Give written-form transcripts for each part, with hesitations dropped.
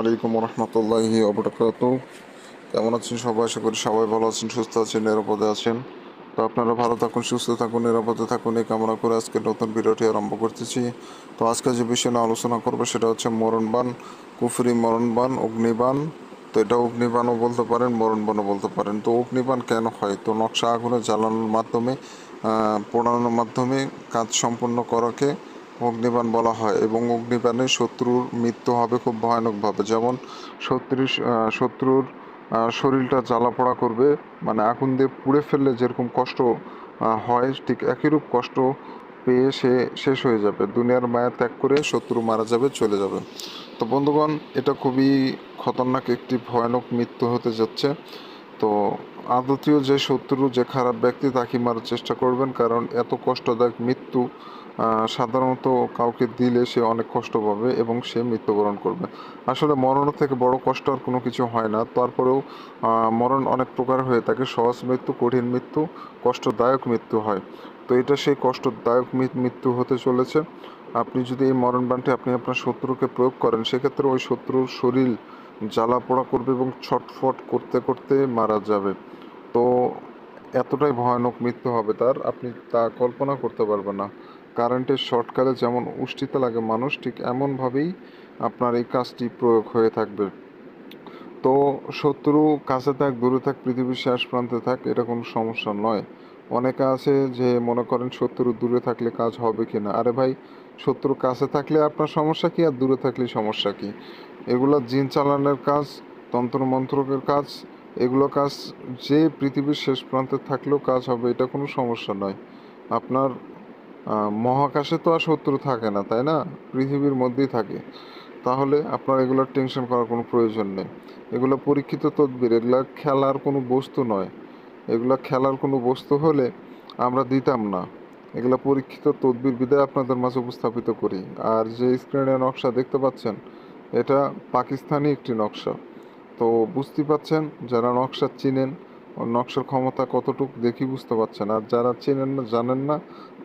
আলাইকুম রহমতুল্লাহি ওবরাকাতু। কেমন আছেন সবাই? আশা করি সবাই ভালো আছেন, সুস্থ আছেন, নিরাপদে আছেন। তো আপনারা ভালো থাকুন, সুস্থ থাকুন, নিরাপদে থাকুন এই কামনা করে আজকে নতুন ভিডিওটি আরম্ভ করতেছি। তো আজকে যে বিষয় নিয়ে আলোচনা করবো সেটা হচ্ছে মরণবান, কুফরি মরণবান, অগ্নিবান। তো এটা অগ্নিবানও বলতে পারেন, মরণবানও বলতে পারেন। তো অগ্নিবান কেন হয়? তো নকশা আগুনে জ্বালানোর মাধ্যমে, পোড়ানোর মাধ্যমে কাজ সম্পন্ন করাকে অগ্নিবাণ বলা হয়। এবং অগ্নিবাণে শত্রুর মৃত্যু হবে খুব ভয়ানকভাবে। যেমন শত্রুর শরীরটা জ্বালা পোড়া করবে, মানে আগুন দিয়ে পুড়ে ফেললে যেরকম কষ্ট হয়, ঠিক একইরূপ কষ্ট পেয়ে সে শেষ হয়ে যাবে। দুনিয়ার মায়া ত্যাগ করে শত্রু মারা যাবে, চলে যাবে। তো বন্ধুগণ, এটা খুবই খতরনাক একটি ভয়ানক মৃত্যু হতে যাচ্ছে। তো আদতীয় যে শত্রু, যে খারাপ ব্যক্তি, তাকে মারার চেষ্টা করবেন, কারণ এত কষ্টদায়ক মৃত্যু সাধারণত কাউকে দিলে সে অনেক কষ্ট পাবে এবং সে মৃত্যুবরণ করবে। আসলে মরণের থেকে বড় কষ্ট আর কোনো কিছু হয় না। তারপরেও মরণ অনেক প্রকার হয়ে থাকে। সহজ মৃত্যু, কঠিন মৃত্যু, কষ্টদায়ক মৃত্যু হয়। তো এটা সেই কষ্টদায়ক মৃত্যু হতে চলেছে। আপনি যদি এই মরণবাণটি আপনি আপনার শত্রুকে প্রয়োগ করেন, সেক্ষেত্রে ওই শত্রুর শরীর জ্বালা পোড়া করবে এবং ছটফট করতে করতে মারা যাবে। তো এতটাই ভয়ানক মৃত্যু হবে তার, আপনি তা কল্পনা করতে পারবেন না। কারেন্টের শর্টকারে যেমন উষ্ঠিতে লাগে মানুষ, ঠিক এমনভাবেই আপনার এই কাজটি প্রয়োগ হয়ে থাকবে। তো শত্রু কাছে থাক, দূরে থাক, পৃথিবীর শেষ প্রান্তে থাক, এটা কোনো সমস্যা নয়। অনেকে আছে যে মনে করেন শত্রু দূরে থাকলে কাজ হবে কি না। আরে ভাই, শত্রু কাছে থাকলে আপনার সমস্যা কি, আর দূরে থাকলে সমস্যা কি? এগুলো জিন চালানোর কাজ, তন্ত্রমন্ত্রকের কাজ। এগুলো কাজ যে পৃথিবীর শেষ প্রান্তে থাকলেও কাজ হবে, এটা কোনো সমস্যা নয়। আপনার মহাকাশে তো আর শত্রু থাকে না, তাই না? পৃথিবীর মধ্যেই থাকে। তাহলে আপনার এগুলোর টেনশন করার কোনো প্রয়োজন নেই। এগুলো পরীক্ষিত তদবির, এগুলা খেলার কোনো বস্তু নয়। এগুলা খেলার কোনো বস্তু হলে আমরা দিতাম না। এগুলা পরীক্ষিত তদবির বিধায় আপনাদের মাঝে উপস্থাপিত করি। আর যে স্ক্রিনে নকশা দেখতে পাচ্ছেন, এটা পাকিস্তানি একটি নকশা। তো বুঝতে পাচ্ছেন, যারা নকশা চিনেন, ওর নকশার ক্ষমতা কতটুকু দেখি বুঝতে পারছেন। আর যারা চেনেন না, জানেন না,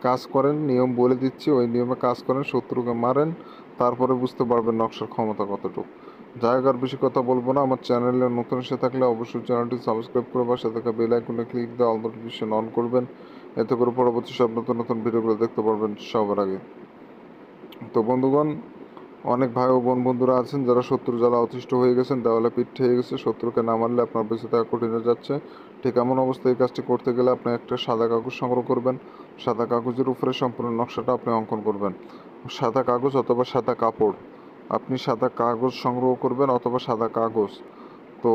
কাজ করেন, নিয়ম বলে দিচ্ছি, ওই নিয়মে কাজ করেন, শত্রুকে মারেন, তারপরে বুঝতে পারবেন নকশার ক্ষমতা কতটুকু। যাই হোক, আর বেশি কথা বলবো না। আমার চ্যানেলে নতুন এসে থাকলে অবশ্যই চ্যানেলটি সাবস্ক্রাইব করে বা সাথে থাকা বেল আইকনে ক্লিক দিয়ে অল নোটিফিকেশন অন করবেন। এতে করে পরবর্তী সব নতুন নতুন ভিডিওগুলো দেখতে পারবেন সবার আগে। তো বন্ধুগণ, অনেক ভাই ও বন্ধুরা আছেন যারা শত্রু জ্বালা অতিষ্ঠ হয়ে গেছেন, দেওয়ালে পিঠ হয়ে গেছে, শত্রুকে না মারলে আপনার বেঁচে থাকা কঠিন হয়ে যাচ্ছে। ঠিক এমন অবস্থায় এই কাজটি করতে গেলে আপনি একটা সাদা কাগজ সংগ্রহ করবেন। সাদা কাগজের উপরে সম্পূর্ণ নকশাটা আপনি অঙ্কন করবেন। সাদা কাগজ অথবা সাদা কাপড়, আপনি সাদা কাগজ সংগ্রহ করবেন অথবা সাদা কাগজ। তো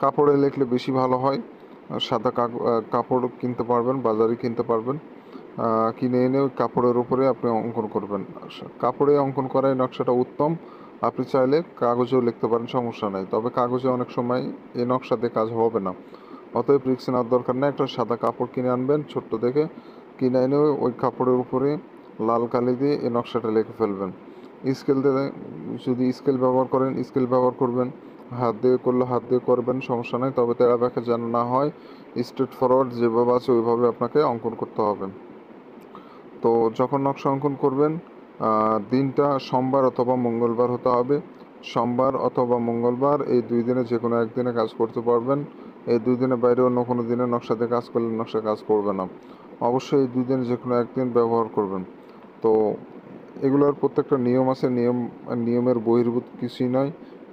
কাপড়ে লিখলে বেশি ভালো হয়। সাদা কাপড় কিনতে পারবেন, বাজারে কিনতে পারবেন। কিনে এনে ওই কাপড়ের উপরে আপনি অঙ্কন করবেন। কাপড়ে অঙ্কন করাই নকশাটা উত্তম। আপনি চাইলে কাগজেও লিখতে পারেন, সমস্যা নাই। তবে কাগজে অনেক সময় এই নকশা দিয়ে কাজ হবে না। অতএব রিস্ক নেওয়ার দরকার নেই। একটা সাদা কাপড় কিনে আনবেন ছোট্ট দেখে। কিনে এনে ওই কাপড়ের উপরে লাল কালি দিয়ে এই নকশাটা লিখে ফেলবেন। স্কেল দিয়ে, যদি স্কেল ব্যবহার করেন স্কেল ব্যবহার করবেন, হাত দিয়ে করলে হাত দিয়ে করবেন, সমস্যা নাই। তবে তেড়া ব্যাখা যেন না হয়, স্ট্রেট ফরওয়ার্ড যেভাবে আছে ওইভাবে আপনাকে অঙ্কন করতে হবে। তো যখন নকশা অঙ্কন করবেন, দিনটা সোমবার অথবা মঙ্গলবার হতে হবে। সোমবার অথবা মঙ্গলবার এই দুই দিনে যে কোনো একদিনে কাজ করতে পারবেন। এই দুই দিনের বাইরে অন্য কোনো দিনে নকশাতে কাজ করলে নকশা কাজ করবে না। অবশ্যই এই দুই দিনে যে কোনো একদিন ব্যবহার করবেন। তো এগুলোর প্রত্যেকটা নিয়ম আছে, নিয়মের বহির্ভূত কিছুই নয়।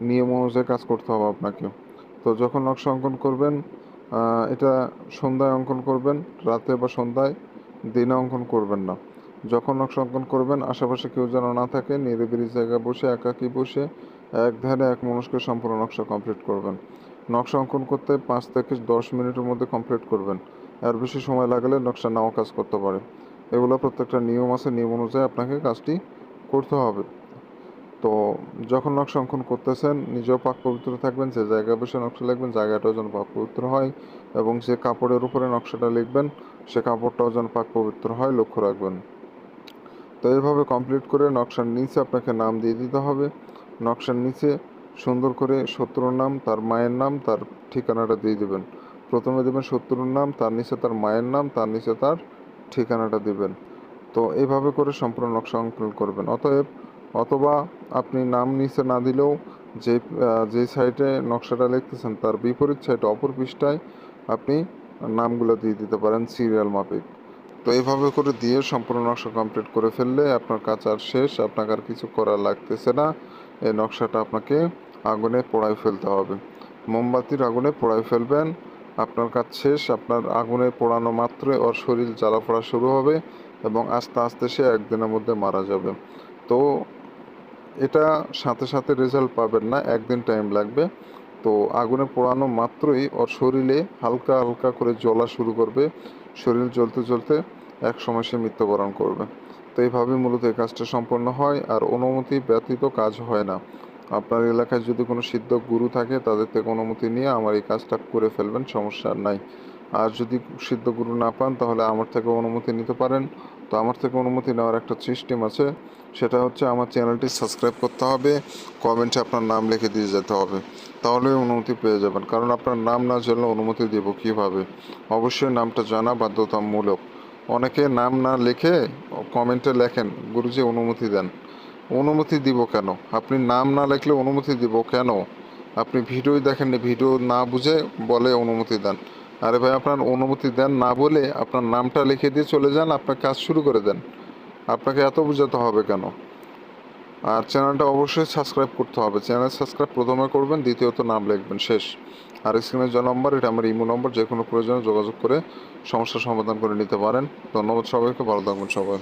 নিয়ম অনুযায়ী কাজ করতে হবে আপনাকে। তো যখন নকশা অঙ্কন করবেন, এটা সন্ধ্যায় অঙ্কন করবেন, রাতে বা সন্ধ্যায়, দিনে অঙ্কন করবেন না। যখন নকশা অঙ্কন করবেন, আশেপাশে কেউ যেন না থাকে, নিরিবিলি জায়গায় বসে একাকী বসে এক ধ্যানে এক মনস্কে সম্পূর্ণ নকশা কমপ্লিট করবেন। নকশা অঙ্কন করতে 5 থেকে 10 মিনিটের মধ্যে কমপ্লিট করবেন। এর বেশি সময় লাগলে নকশা নাও কাজ করতে পারে। এগুলো প্রত্যেকটা নিয়ম আছে, নিয়ম অনুযায়ী আপনাকে কাজটি করতে হবে। তো যখন নকশা অঙ্কন করতেছেন, নিজেও পাক পবিত্র থাকবেন। যে জায়গায় বসে নকশা লিখবেন, জায়গাটাও যেন পাক পবিত্র হয়, এবং যে কাপড়ের উপরে নকশাটা লিখবেন, সে কাপড়টাও যেন পাক পবিত্র হয়, লক্ষ্য রাখবেন। তো এইভাবে কমপ্লিট করে নকশার নিচে আপনাকে নাম দিয়ে দিতে হবে। নকশার নিচে সুন্দর করে শত্রুর নাম, তার মায়ের নাম, তার ঠিকানাটা দিয়ে দেবেন। প্রথমে দেবেন শত্রুর নাম, তার নিচে তার মায়ের নাম, তার নিচে তার ঠিকানাটা দিবেন। তো এইভাবে করে সম্পূর্ণ নকশা অঙ্কন করবেন। অতএব, অথবা আপনি নাম নিচে না দিলেও যে সাইডে নকশাটা লিখতেছেন তার বিপরীত সাইডে অপর পৃষ্ঠায় আপনি নামগুলো দিয়ে দিতে পারেন সিরিয়াল মাফিক। তো এইভাবে করে দিয়ে সম্পূর্ণ নকশা কমপ্লিট করে ফেললে আপনার কাজ আর শেষ, আপনাকে আর কিছু করা লাগতেছে না। এই নকশাটা আপনাকে আগুনে পোড়ায় ফেলতে হবে, মোমবাতির আগুনে পোড়ায় ফেলবেন। আপনার কাজ শেষ। আপনার আগুনে পোড়ানো মাত্রই ওর শরীর জ্বালা পোড়া শুরু হবে এবং আস্তে আস্তে সে একদিনের মধ্যে মারা যাবে। তো এটা সাথে সাথে রেজাল্ট পাবেন না, একদিন টাইম লাগবে। তো আগুনে পোড়ানো মাত্রই ওর শরীরে হালকা হালকা করে জ্বলা শুরু করবে, শরীর জ্বলতে জ্বলতে এক সময় সে মৃত্যুবরণ করবে। তো এইভাবে মূলত এই কাজটা সম্পন্ন হয়, আর অনুমতি ব্যতীত কাজ হয় না। আপনার এলাকায় যদি কোনো সিদ্ধ গুরু থাকে তাদের থেকে অনুমতি নিয়ে আমার এই কাজটা করে ফেলবেন, সমস্যা নাই। আর যদি সিদ্ধ গুরু না পান তাহলে আমার থেকে অনুমতি নিতে পারেন। তো আমার থেকে অনুমতি নেওয়ার একটা সিস্টেম আছে, সেটা হচ্ছে আমার চ্যানেলটি সাবস্ক্রাইব করতে হবে, কমেন্টে আপনার নাম লিখে দিয়ে যেতে হবে, তাহলে অনুমতি পেয়ে যাবেন। কারণ আপনার নাম না জানলে অনুমতি দেব কীভাবে? অবশ্যই নামটা জানা বাধ্যতামূলক। অনেকে নাম না লিখে কমেন্টে লেখেন গুরুজি অনুমতি দেন। অনুমতি দিব কেন? আপনি নাম না লিখলে অনুমতি দিব কেন? আপনি ভিডিওই দেখেননি, ভিডিও না বুঝে বলে অনুমতি দেন। আরে ভাই, আপনার অনুমতি দেন না বলে আপনার নামটা লিখে দিয়ে চলে যান, আপনার কাজ শুরু করে দেন। আপনাকে এত বোঝাতে হবে কেন? আর চ্যানেলটা অবশ্যই সাবস্ক্রাইব করতে হবে। চ্যানেল সাবস্ক্রাইব প্রথমে করবেন, দ্বিতীয়ত নাম লিখবেন, শেষ। আর স্ক্রিনের যে নম্বর, এটা আমার ইমো নম্বর, যে কোনো প্রয়োজনে যোগাযোগ করে সমস্যার সমাধান করে নিতে পারেন। ধন্যবাদ সবাইকে, ভালো থাকবেন সবাই।